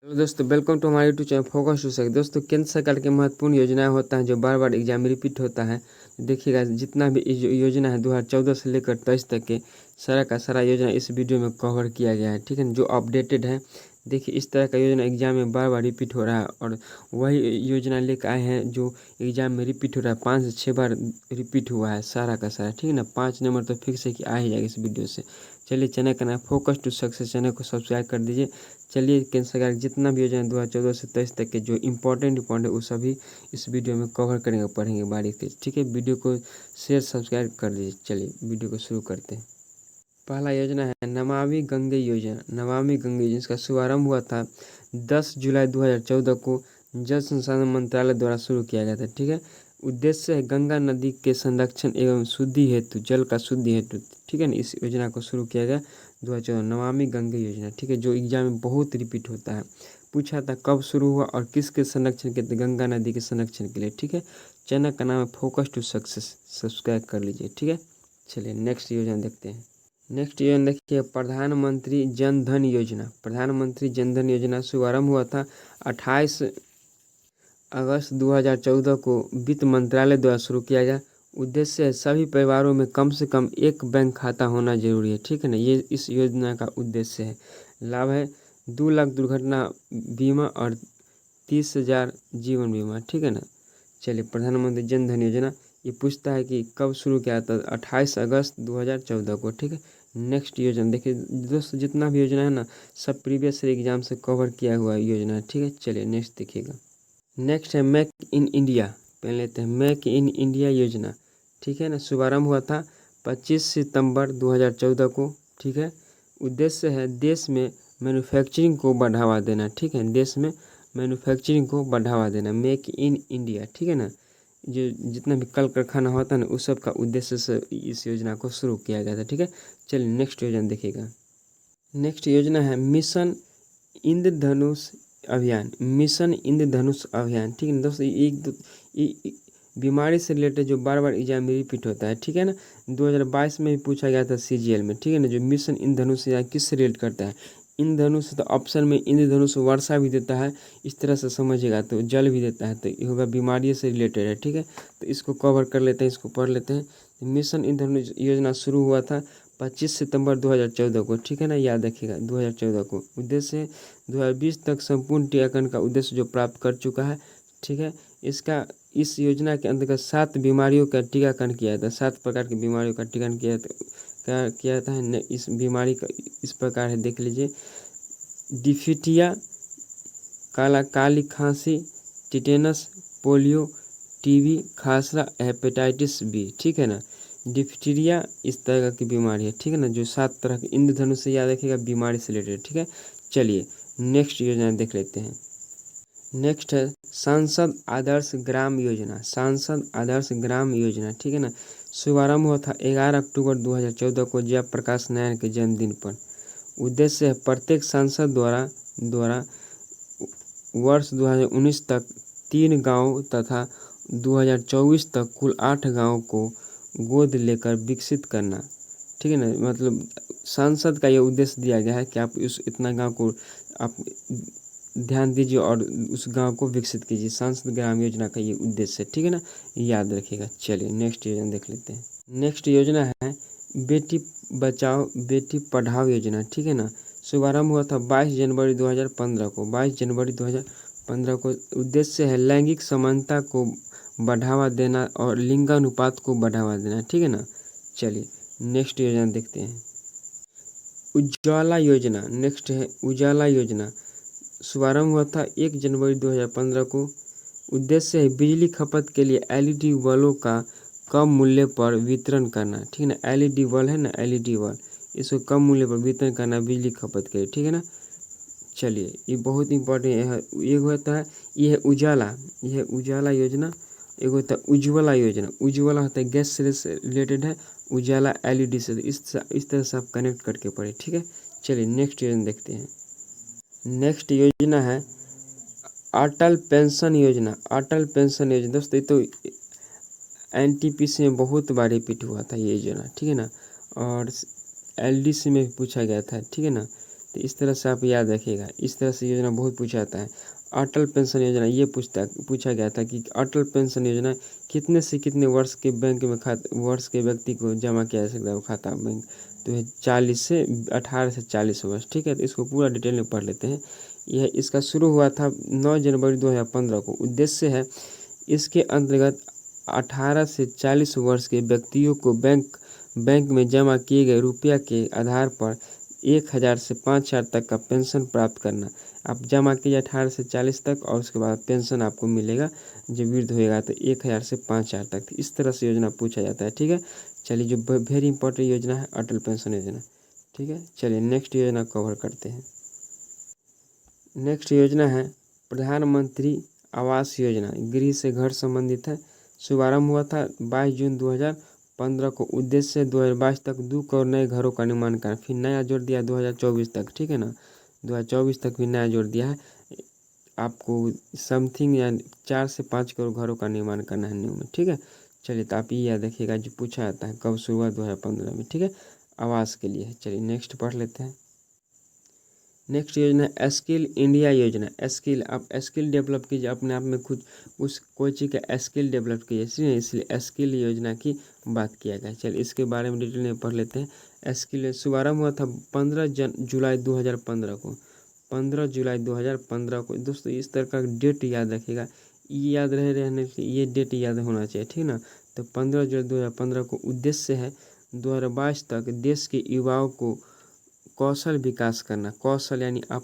Hello दोस्तों, welcome to हमारे YouTube channel focus to success. दोस्तों, केंद्र सरकार की महत्वपूर्ण योजनाएं होता है जो बार बार एग्जाम में रिपीट होता है। देखिएगा, जितना भी योजना है 2014 से लेकर 23 तक के सारा का सारा योजना इस वीडियो में कवर किया गया है। ठीक है, जो अपडेटेड है। देखिए, इस तरह का योजना एग्जाम में बार बार रिपीट हो रहा है और वही योजना लेकर आए हैं जो एग्जाम में रिपीट हो रहा है। 5 से 6 बार रिपीट हुआ है सारा का सारा। ठीक है ना, 5 नंबर तो फिक्स है कि आ ही जाएगा इस वीडियो से। चलिए, चैनल का नाम फोकस टू सक्सेस, चैनल को सब्सक्राइब कर दीजिए। चलिए, केंद्र सरकार जितना भी योजना 2014 से 23 तक के जो इम्पोर्टेंट है वो सभी इस वीडियो में कवर करेंगे, पढ़ेंगे बारीकी से। ठीक है, वीडियो को शेयर सब्सक्राइब कर दीजिए। चलिए, वीडियो को शुरू करते हैं। पहला योजना है नमामि गंगे योजना। नमामि गंगे योजना, इसका शुभारंभ हुआ था 10 जुलाई 2014 को जल संसाधन मंत्रालय द्वारा शुरू किया गया था। ठीक है, उद्देश्य है गंगा नदी के संरक्षण एवं शुद्धि हेतु, जल का शुद्धि हेतु। ठीक है ना, इस योजना को शुरू किया गया 2014, नमामि गंगे योजना। ठीक है, जो एग्जाम में बहुत रिपीट होता है। पूछा था कब शुरू हुआ और किसके संरक्षण के, गंगा नदी के संरक्षण के लिए। ठीक है, चैनल का नाम है फोकस टू सक्सेस, सब्सक्राइब कर लीजिए। ठीक है, चलिए नेक्स्ट योजना देखते हैं। नेक्स्ट योजना देखिए, प्रधानमंत्री जन धन योजना। प्रधानमंत्री जन धन योजना शुभारंभ हुआ था 28 अगस्त 2014 को वित्त मंत्रालय द्वारा शुरू किया गया। उद्देश्य है सभी परिवारों में कम से कम एक बैंक खाता होना जरूरी है। ठीक है ना, ये इस योजना का उद्देश्य है। लाभ है 2 लाख दुर्घटना बीमा और 30,000 जीवन बीमा। ठीक है ना, चलिए, प्रधानमंत्री जन धन योजना ये पूछता है कि कब शुरू किया था, 28 अगस्त 2014 को। ठीक है, नेक्स्ट योजना देखिए दोस्तों, जितना भी योजना है ना सब प्रीवियस एग्जाम से कवर किया हुआ योजना है। ठीक है, चलिए नेक्स्ट देखिएगा। नेक्स्ट है मेक इन इंडिया। पहले लेते हैं मेक इन इंडिया योजना। ठीक है ना, शुभारंभ हुआ था 25 सितंबर 2014 को। ठीक है, उद्देश्य है देश में मैन्युफैक्चरिंग को बढ़ावा देना। ठीक है, देश में मैन्युफैक्चरिंग को बढ़ावा देना, मेक इन इंडिया। ठीक है ना, जो जितना भी कल कारखाना होता है ना उस सब का उद्देश्य से इस योजना को शुरू किया गया था। ठीक है, चलिए नेक्स्ट योजना देखिएगा। नेक्स्ट योजना है मिशन इंद्रधनुष अभियान। मिशन इंद्रधनुष अभियान। ठीक है ना दोस्तों, एक बीमारी से रिलेटेड जो बार बार एग्जाम में रिपीट होता है। ठीक है ना, 2022 में भी पूछा गया था CGL में। ठीक है ना, जो मिशन इंद्रधनुष किससे रिलेट करता है। इंद्रधनुष तो ऑप्शन में इंद्रधनुष वर्षा भी देता है, इस तरह से समझिएगा, तो जल भी देता है, तो ये होगा बीमारी से रिलेटेड है। ठीक है, तो इसको कवर कर लेते हैं, इसको पढ़ लेते हैं। मिशन इंद्रधनुष योजना शुरू हुआ था 25 सितंबर 2014 को। ठीक है ना, याद रखिएगा 2014 को। उद्देश्य 2020 तक संपूर्ण टीकाकरण का उद्देश्य जो प्राप्त कर चुका है। ठीक है, इस योजना के अंतर्गत 7 बीमारियों का टीकाकरण किया जाता है। 7 प्रकार की बीमारियों का टीकाकरण किया जाता है। इस बीमारी का इस प्रकार है, देख लीजिए। डिफिथिया, काली खांसी, टिटेनस, पोलियो, TB, खासरा, हेपेटाइटिस B। ठीक है ना, डिप्थीरिया इस तरह की बीमारी है। ठीक है ना, जो 7 तरह के इंद्रधनुष से याद रखिएगा, बीमारी से रिलेटेड। ठीक है, चलिए नेक्स्ट योजना देख लेते हैं। नेक्स्ट है सांसद आदर्श ग्राम योजना। सांसद आदर्श ग्राम योजना। ठीक है ना, शुभारंभ हुआ था 11 अक्टूबर 2014 को जयप्रकाश नारायण के जन्मदिन पर। उद्देश्य है प्रत्येक सांसद द्वारा वर्ष 2019 तक 3 गाँव तथा 2024 तक कुल 8 गाँव को गोद लेकर विकसित करना। ठीक है ना, मतलब सांसद का ये उद्देश्य दिया गया है कि आप इतना गांव को आप ध्यान दीजिए और उस गांव को विकसित कीजिए। सांसद ग्राम योजना का ये उद्देश्य है। ठीक है ना, याद रखिएगा। चलिए नेक्स्ट योजना देख लेते हैं। नेक्स्ट योजना है बेटी बचाओ बेटी पढ़ाओ योजना। ठीक है ना, शुभारंभ हुआ था 22 जनवरी 2015 को। 22 जनवरी 2015 को। उद्देश्य है लैंगिक समानता को बढ़ावा देना और लिंगानुपात को बढ़ावा देना। ठीक है ना, चलिए नेक्स्ट योजना देखते हैं। उजाला योजना। नेक्स्ट है उजाला योजना, शुभारंभ हुआ था 1 जनवरी 2015 को। उद्देश्य है बिजली खपत के लिए LED बल्बों का कम मूल्य पर वितरण करना। ठीक है ना, LED बल्ब है ना, LED बल्ब, इसको कम मूल्य पर वितरण करना बिजली खपत के लिए। ठीक है ना, चलिए ये बहुत इंपॉर्टेंट है। ये होता है, ये है उजाला, ये है उजाला योजना। एक होता है उज्ज्वला योजना। उज्ज्वला होता है गैस से रिलेटेड है, उजाला LED से। इस तरह से आप कनेक्ट करके पढ़े। ठीक है, चलिए नेक्स्ट योजना देखते हैं। नेक्स्ट योजना है अटल पेंशन योजना। अटल पेंशन योजना दोस्तों, ये तो NTPC में बहुत बार रिपीट हुआ था ये योजना। ठीक है ना, और LDC में भी पूछा गया था। ठीक है ना, तो इस तरह से आप याद रखिएगा। इस तरह से योजना बहुत पूछा जाता है। अटल पेंशन योजना ये पूछा गया था कि अटल पेंशन योजना कितने से कितने वर्ष के बैंक में वर्ष के व्यक्ति को जमा किया जा सकता है वो खाता बैंक, तो ये 18 से 40 वर्ष। ठीक है, तो इसको पूरा डिटेल में पढ़ लेते हैं। यह इसका शुरू हुआ था 9 जनवरी 2015 को। उद्देश्य है इसके अंतर्गत 18 से 40 वर्ष के व्यक्तियों को बैंक में जमा किए गए रुपया के आधार पर 1000 से 5000 तक का पेंशन प्राप्त करना। आप जमा कीजिए 18 से 40 तक और उसके बाद पेंशन आपको मिलेगा जब वृद्ध होएगा तो 1000 से 5000 तक। इस तरह से योजना पूछा जाता है। ठीक है, चलिए जो वेरी इंपॉर्टेंट योजना है अटल पेंशन योजना। ठीक है, चलिए नेक्स्ट योजना कवर करते हैं। नेक्स्ट योजना है प्रधानमंत्री आवास योजना, गृह से घर संबंधित है। शुभारंभ हुआ था 22 जून 2015 को। उद्देश्य 2022 तक 2 करोड़ नए घरों का निर्माण करना। फिर नया जोड़ दिया 2024 तक। ठीक है ना, 2024 तक भी नया जोड़ दिया है। आपको समथिंग या 4 से 5 करोड़ घरों का निर्माण करना है न्यू में। ठीक है, चलिए तो आप ये याद रखिएगा जो पूछा जाता है कब शुरू हुआ 2015 में। ठीक है, आवास के लिए। चलिए नेक्स्ट पढ़ लेते हैं। नेक्स्ट योजना है स्किल इंडिया योजना। आप स्किल डेवलप कीजिए अपने आप में, खुद उस कोई चीज़ का स्किल डेवलप कीजिए, इसलिए स्किल योजना की बात किया गया है। चलिए इसके बारे में डिटेल में पढ़ लेते हैं। स्किल शुभारंभ हुआ था 15 जुलाई 2015 को। 15 जुलाई 2015 को। दोस्तों इस तरह का डेट याद रखिएगा, ये याद रहने के लिए ये डेट याद होना चाहिए। ठीक ना, तो 15 जुलाई 2015 को। उद्देश्य है 2022 तक देश के युवाओं को कौशल विकास करना। कौशल यानी आप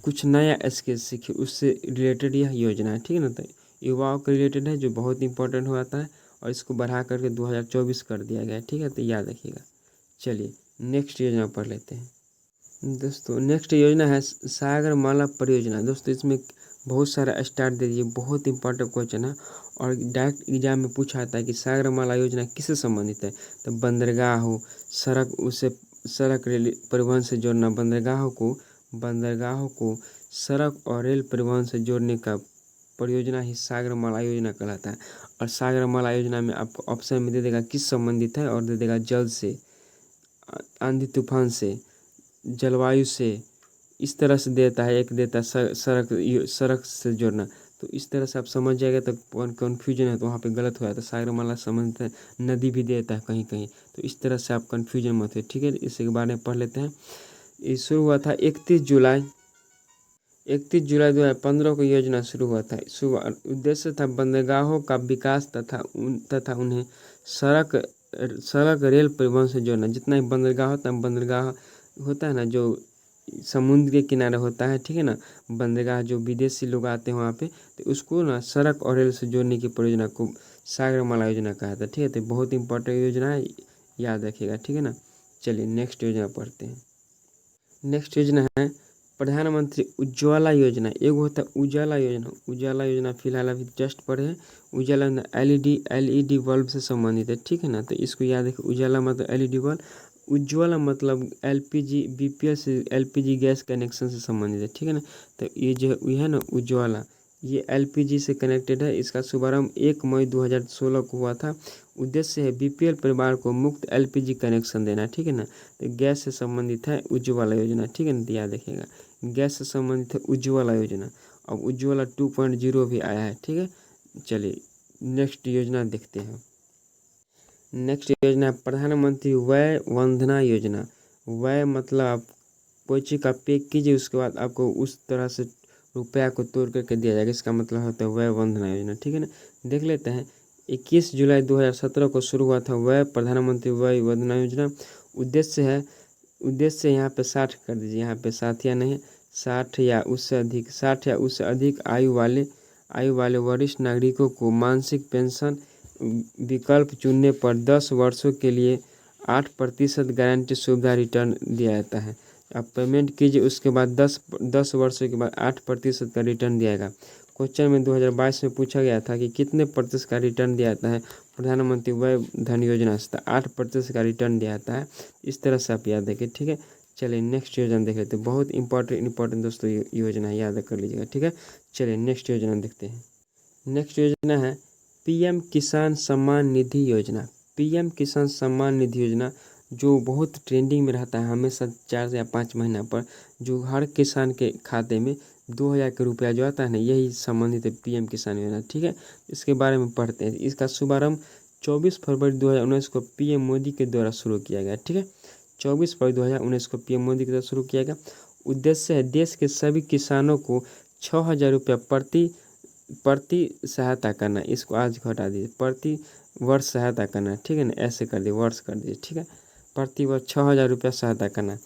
कुछ नया स्किल सीखिए, उससे रिलेटेड यह योजना है। ठीक है ना, तो युवाओं के रिलेटेड है जो बहुत इंपॉर्टेंट होता है और इसको बढ़ा करके 2024 कर दिया गया है। ठीक है, तो याद रखिएगा। चलिए नेक्स्ट योजना पढ़ लेते हैं। दोस्तों नेक्स्ट योजना है सागरमाला परियोजना। दोस्तों इसमें बहुत सारा स्टार दे दीजिए, बहुत इंपॉर्टेंट क्वेश्चन है और डायरेक्ट एग्जाम में पूछा जाता है कि सागरमाला योजना किससे संबंधित है। तो बंदरगाह हो, सड़क रेल परिवहन से जोड़ना। बंदरगाहों को सड़क और रेल परिवहन से जोड़ने का परियोजना ही सागरमाला योजना कहलाता है। और सागरमाला योजना में आपको ऑप्शन में दे देगा किस संबंधित है और दे देगा जल से, आंधी तूफान से, जलवायु से, इस तरह से देता है। एक देता है सड़क से जोड़ना। तो इस तरह से आप समझ जाएगा, तो कन्फ्यूजन है तो वहाँ पे गलत हुआ है। तो सागरमाला संबंधित है, नदी भी देता है कहीं कहीं, तो इस तरह से आप कन्फ्यूजन मत हो। ठीक है, इसके बारे में पढ़ लेते हैं। ये शुरू हुआ था 31 जुलाई 2015 को योजना शुरू हुआ था। उद्देश्य था बंदरगाहों का विकास तथा उन्हें सड़क रेल परिवहन से जोड़ना। जितना भी बंदरगाह होता है ना जो समुद्र के किनारे होता है। ठीक है ना, बंदरगाह जो विदेशी लोग आते हैं वहाँ पे, तो उसको ना सड़क और रेल से जोड़ने की परियोजना को सागरमाला योजना कहा था। ठीक है, तो बहुत इंपॉर्टेंट योजना है, याद रखिएगा। ठीक है ना, चलिए नेक्स्ट योजना पढ़ते हैं। नेक्स्ट योजना है प्रधानमंत्री उज्ज्वला योजना। एक होता है उजाला योजना फिलहाल अभी जस्ट पढ़े हैं। उजाला एलईडी बल्ब से संबंधित है। ठीक है ना, तो इसको याद रखिए। उजाला मतलब एलईडी बल्ब, उज्ज्वला मतलब एलपीजी बीपीएल से एलपीजी गैस कनेक्शन से संबंधित है। ठीक है ना, तो ये है ना उज्ज्वला, ये एलपीजी से कनेक्टेड है। इसका शुभारंभ 1 मई 2016 को हुआ था। उद्देश्य है बीपीएल परिवार को मुफ्त एलपीजी कनेक्शन देना। ठीक है ना, तो गैस से संबंधित है उज्ज्वला योजना। ठीक है ना, तो याद रखिएगा गैस से संबंधित है उज्ज्वला योजना। अब उज्ज्वला 2.0 भी आया है। ठीक है, चलिए नेक्स्ट योजना देखते हैं। नेक्स्ट योजना है प्रधानमंत्री वय वंदना योजना। वय मतलब आप कोई चीज़ का पे कीजिए, उसके बाद आपको उस तरह से रुपया को तोड़ करके दिया जाएगा, इसका मतलब होता है वय वंदना योजना। ठीक है ना, देख लेते हैं। 21 जुलाई 2017 को शुरू हुआ था प्रधानमंत्री वय वंदना योजना। उद्देश्य यहाँ पे 60 कर दीजिए, यहाँ पे 60 या नहीं 60 या उससे अधिक आयु वाले वरिष्ठ नागरिकों को मासिक पेंशन विकल्प चुनने पर 10 वर्षों के लिए 8% गारंटी सुविधा रिटर्न दिया जाता है। आप पेमेंट कीजिए, उसके बाद 10 वर्षों के बाद 8% का रिटर्न दिया जाएगा। क्वेश्चन में 2022 में पूछा गया था कि कितने प्रतिशत का रिटर्न दिया जाता है प्रधानमंत्री वय धन योजना से, 8% का रिटर्न दिया जाता है। इस तरह से आप याद रखिए। ठीक है, चलिए नेक्स्ट योजना देख लेते हैं। बहुत इंपॉर्टेंट दोस्तों योजना याद कर लीजिएगा। ठीक है, चलिए नेक्स्ट योजना देखते हैं। नेक्स्ट योजना है पीएम किसान सम्मान निधि योजना। पीएम किसान सम्मान निधि योजना जो बहुत ट्रेंडिंग में रहता है हमेशा 4 या 5 महीना पर, जो हर किसान के खाते में 2,000 का रुपया जो आता है ना, यही संबंधित है पीएम किसान योजना। ठीक है, इसके बारे में पढ़ते हैं। इसका शुभारंभ 24 फरवरी 2019 को पीएम मोदी के द्वारा शुरू किया गया। ठीक है, 24 फरवरी 2019 को पीएम मोदी के द्वारा शुरू किया गया। उद्देश्य है देश के सभी किसानों को 6,000 रुपया प्रति सहायता करना। इसको आज घटा दीजिए, प्रति वर्ष सहायता करना। ठीक है ना, ऐसे कर दिए, वर्ष कर दीजिए। ठीक है, प्रति वर्ष 6,000 रुपया सहायता करना।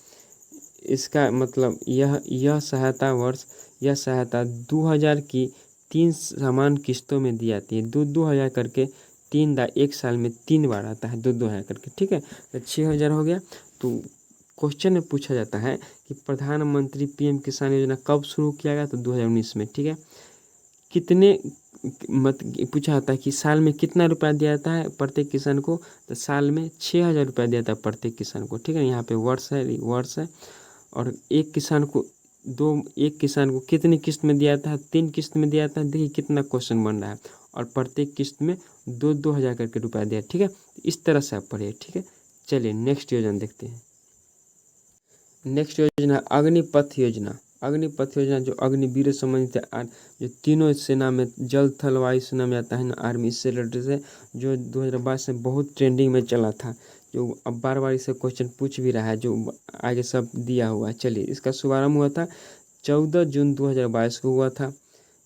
इसका मतलब यह सहायता 2,000 की 3 समान किस्तों में दी जाती है। 2,000 करके 1 साल में 3 बार आता है 2,000 करके। ठीक है, तो 6,000 हो गया। तो क्वेश्चन में पूछा जाता है कि प्रधानमंत्री पीएम किसान योजना कब शुरू किया गया, तो 2019 में। ठीक है, कितने पूछा जाता है कि साल में कितना रुपया दिया जाता है प्रत्येक किसान को, तो साल में 6,000 रुपया दिया जाता है प्रत्येक किसान को। ठीक है, यहाँ पे वर्ष है। और एक किसान को कितनी किस्त में दिया जाता है, 3 किस्त में दिया जाता है। देखिए कितना क्वेश्चन बन रहा है, और प्रत्येक किस्त में 2,000 करके रुपया दिया। ठीक है, इस तरह से आप पढ़िए। ठीक है, चलिए नेक्स्ट योजना देखते हैं। नेक्स्ट योजना अग्निपथ योजना। अग्निपथ योजना जो अग्निवीर से संबंधित है, जो तीनों सेना में, जल थल वायु सेना में आता है ना, आर्मी, इससे रिलेटेड है, जो 2022 में बहुत ट्रेंडिंग में चला था, जो अब बार बार इससे क्वेश्चन पूछ भी रहा है, जो आगे सब दिया हुआ है। चलिए, इसका शुभारंभ हुआ था 14 जून 2022 को हुआ था।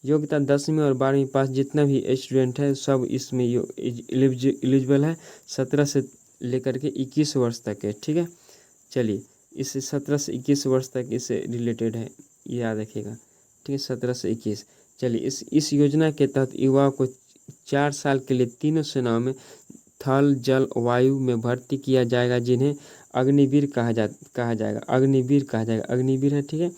योग्यता 10वीं और 12वीं पास जितना भी स्टूडेंट है सब इसमें एलिजिबल है। 17 से लेकर के 21 वर्ष तक है। ठीक है, चलिए, इससे 17 से 21 वर्ष तक इससे रिलेटेड है, याद रखिएगा। ठीक है, 17 से 21। चलिए, इस योजना के तहत युवाओं को 4 साल के लिए तीनों सेनाओं में थल जल वायु में भर्ती किया जाएगा, जिन्हें अग्निवीर कहा जाएगा। अग्निवीर है। ठीक है,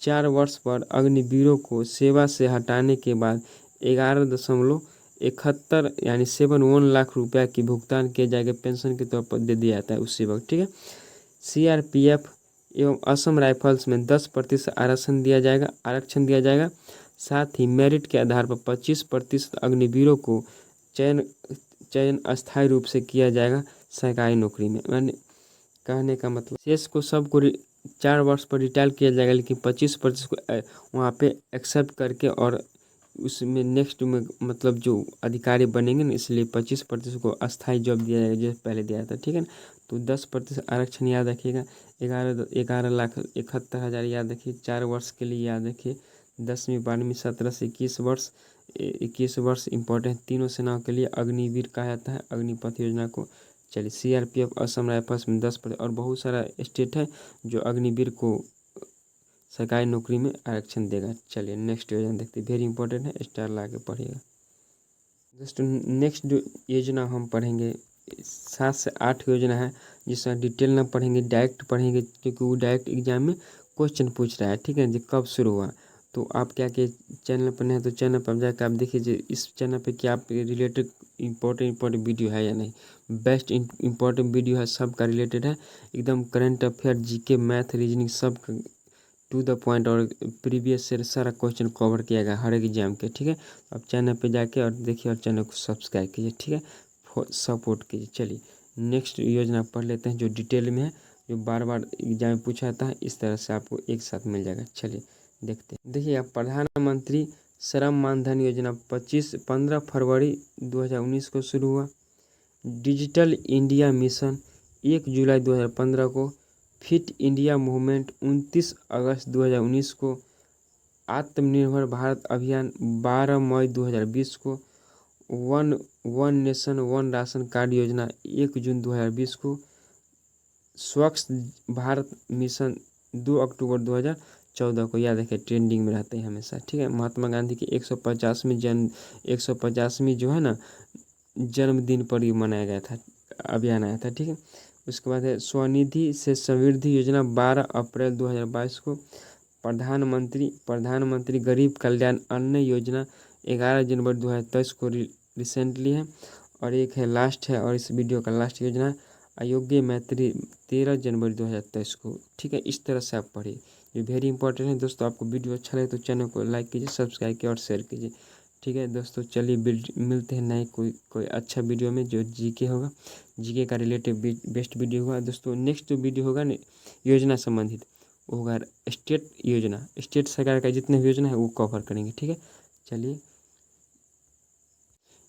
4 वर्ष पर अग्निवीरों को सेवा से हटाने के बाद 11.71 यानी 71 लाख रुपया की भुगतान किया जाएगा, पेंशन के तौर पर दे दिया जाता है उसी वक्त। ठीक है, सीआरपीएफ एवं असम राइफल्स में 10% आरक्षण दिया जाएगा। साथ ही मेरिट के आधार पर 25% अग्निवीरों को चयन अस्थायी रूप से किया जाएगा सरकारी नौकरी में। मैंने कहने का मतलब शेष को सबको 4 वर्ष पर रिटायर किया जाएगा, लेकिन 25% को वहाँ पे एक्सेप्ट करके, और उसमें नेक्स्ट में मतलब जो अधिकारी बनेंगे ना, इसलिए 25% को अस्थायी जॉब दिया जाएगा, जो पहले दिया था। ठीक है ना, तो 10% आरक्षण याद रखिएगा। 11,71,000 याद रखिए, 4 वर्ष के लिए याद रखिए। 10वीं 12वीं 17 से 21 वर्ष इंपॉर्टेंट, तीनों सेनाओं के लिए अग्निवीर कहा जाता है अग्निपथ योजना को। चलिए, सीआरपीएफ असम राइफल्स में 10%, और बहुत सारा स्टेट है जो अग्निवीर को सरकारी नौकरी में आरक्षण देगा। चलिए नेक्स्ट योजना देखते हैं, वेरी इंपॉर्टेंट है, स्टार ला के पढ़िएगा दोस्तों। नेक्स्ट जो योजना हम पढ़ेंगे 7 से 8 योजना है, जिसका डिटेल ना पढ़ेंगे, डायरेक्ट पढ़ेंगे, क्योंकि वो डायरेक्ट एग्जाम में क्वेश्चन पूछ रहा है। ठीक है, जो कब शुरू हुआ, तो आप क्या चैनल पर नहीं है तो चैनल पर जाकर आप देखिए इस चैनल पे क्या आप रिलेटेड इंपॉर्टेंट वीडियो है या नहीं। बेस्ट इंपॉर्टेंट वीडियो है, सबका रिलेटेड है, एकदम current affair, GK, math, reasoning, सब टू द पॉइंट, और प्रीवियस से सारा क्वेश्चन कवर किया गया हर एक एग्जाम के। ठीक है, आप चैनल पे जाके और देखिए, और चैनल को सब्सक्राइब कीजिए। ठीक है, सपोर्ट कीजिए। चलिए नेक्स्ट योजना पढ़ लेते हैं, जो डिटेल में है, जो बार बार एग्जाम में पूछा जाता है, इस तरह से आपको एक साथ मिल जाएगा। चलिए देखते हैं। देखिए, आप प्रधानमंत्री श्रम मानधन योजना 15 फरवरी 2019 को शुरू हुआ। डिजिटल इंडिया मिशन 1 जुलाई 2015 को। फिट इंडिया मूवमेंट 29 अगस्त 2019 को। आत्मनिर्भर भारत अभियान 12 मई 2020 को। One nation one ration card योजना 1 जून 2020 को। स्वच्छ भारत मिशन 2 अक्टूबर 2014 को। याद रखें, ट्रेंडिंग में रहते हैं हमेशा। ठीक है, महात्मा गांधी की 150वीं जो है ना जन्मदिन पर ही मनाया गया था, अभियान आया था। ठीक है, उसके बाद है स्वनिधि से समृद्धि योजना 12 अप्रैल 2022 को। प्रधानमंत्री गरीब कल्याण अन्न योजना 11 जनवरी 2023 को रिसेंटली है। और एक है लास्ट है, और इस वीडियो का लास्ट योजना है अयोग्य मैत्री 13 जनवरी 2023 को। ठीक है, इस तरह से आप पढ़िए, ये वेरी इंपॉर्टेंट है दोस्तों। आपको वीडियो अच्छा लगे तो चैनल को लाइक कीजिए, सब्सक्राइब कीजिए और शेयर कीजिए। ठीक है दोस्तों, चलिए मिलते हैं नए कोई अच्छा वीडियो में जो जीके होगा, जीके का रिलेटेड बेस्ट वीडियो होगा दोस्तों। नेक्स्ट जो वीडियो होगा ना योजना संबंधित, वो होगा स्टेट योजना, स्टेट सरकार का जितने भी योजना है वो कवर करेंगे। ठीक है, चलिए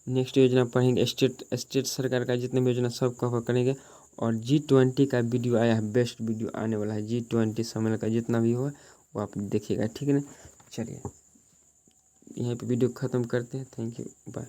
नेक्स्ट योजना पढ़ेंगे, स्टेट सरकार का जितने भी योजना सब कवर करेंगे। और G20 का वीडियो आया है, बेस्ट वीडियो आने वाला है। G20 सम्मेलन का जितना भी हुआ वो आप देखिएगा। ठीक है ना, चलिए यहीं पे वीडियो ख़त्म करते हैं। Thank you, bye.